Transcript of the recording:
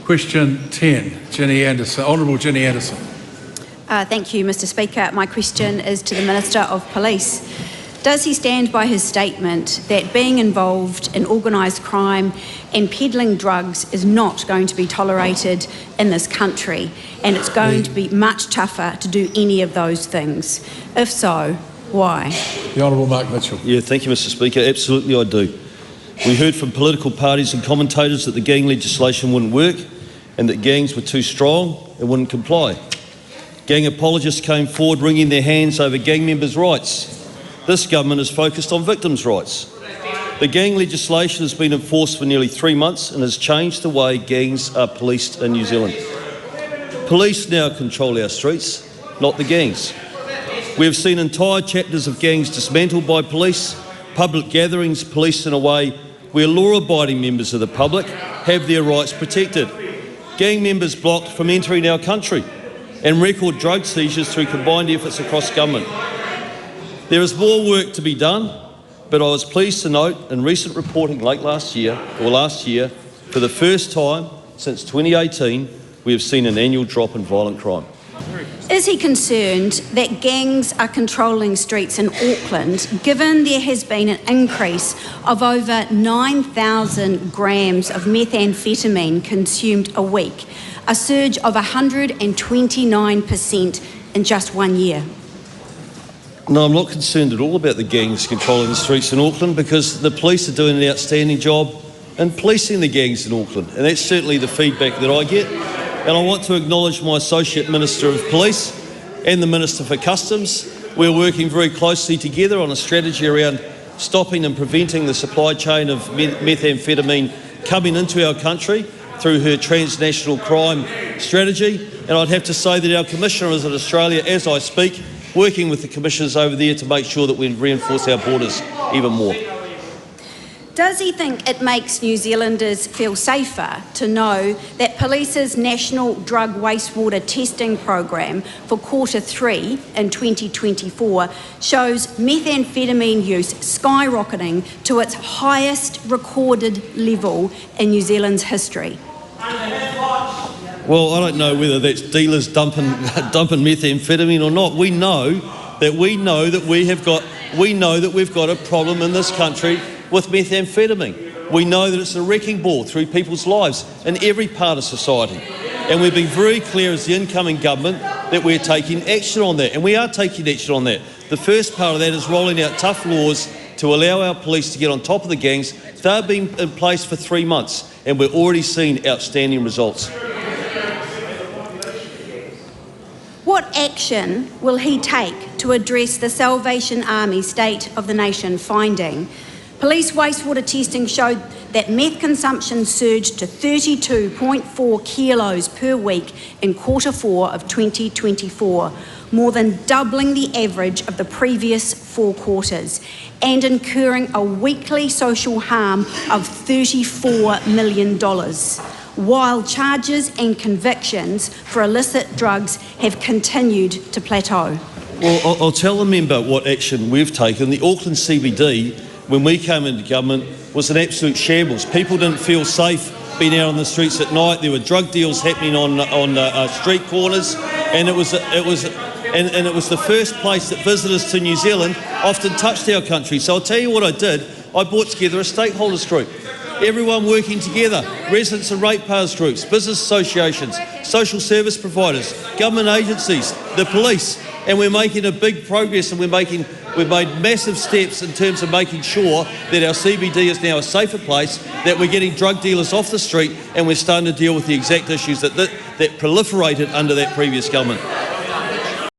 Question 10, Ginny Anderson. Honourable Ginny Anderson. Thank you, Mr Speaker. My question is to the Minister of Police. Does he stand by his statement that being involved in organised crime and peddling drugs is not going to be tolerated in this country, and it's going to be much tougher to do any of those things? If so, why? The Honourable Mark Mitchell. Yeah, thank you, Mr Speaker. Absolutely I do. We heard from political parties and commentators that the gang legislation wouldn't work and that gangs were too strong and wouldn't comply. Gang apologists came forward wringing their hands over gang members' rights. This government is focused on victims' rights. The gang legislation has been enforced for nearly 3 months and has changed the way gangs are policed in New Zealand. Police now control our streets, not the gangs. We have seen entire chapters of gangs dismantled by police, public gatherings policed in a way where law-abiding members of the public have their rights protected, gang members blocked from entering our country, and record drug seizures through combined efforts across government. There is more work to be done, but I was pleased to note in recent reporting last year, for the first time since 2018, we have seen an annual drop in violent crime. Is he concerned that gangs are controlling streets in Auckland, given there has been an increase of over 9,000 grams of methamphetamine consumed a week, a surge of 129% in just 1 year? No, I'm not concerned at all about the gangs controlling the streets in Auckland, because the police are doing an outstanding job in policing the gangs in Auckland, and that's certainly the feedback that I get. And I want to acknowledge my Associate Minister of Police and the Minister for Customs. We're working very closely together on a strategy around stopping and preventing the supply chain of methamphetamine coming into our country through her transnational crime strategy. And I'd have to say that our Commissioner is in Australia as I speak, working with the commissioners over there to make sure that we reinforce our borders even more. Does he think it makes New Zealanders feel safer to know that Police's National Drug Wastewater Testing Program for Q3 in 2024 shows methamphetamine use skyrocketing to its highest recorded level in New Zealand's history? Well, I don't know whether that's dealers dumping methamphetamine or not. We know that we've got a problem in this country with methamphetamine. We know that it's a wrecking ball through people's lives in every part of society. And we've been very clear as the incoming government that we're taking action on that, and we are taking action on that. The first part of that is rolling out tough laws to allow our police to get on top of the gangs. They've been in place for 3 months, and we're already seeing outstanding results. What action will he take to address the Salvation Army State of the Nation finding? Police wastewater testing showed that meth consumption surged to 32.4 kilos per week in Q4 of 2024, more than doubling the average of the previous 4 quarters, and incurring a weekly social harm of $34 million, while charges and convictions for illicit drugs have continued to plateau. Well, I'll tell the member what action we've taken. The Auckland CBD, when we came into government, was an absolute shambles. People didn't feel safe being out on the streets at night. There were drug deals happening on street corners, and it was the first place that visitors to New Zealand often touched our country. So I'll tell you what I did. I brought together a stakeholders group. Everyone working together, residents and ratepayers groups, business associations, social service providers, government agencies, the police, and we're making a big progress, and we've made massive steps in terms of making sure that our CBD is now a safer place, that we're getting drug dealers off the street, and we're starting to deal with the exact issues that proliferated under that previous government.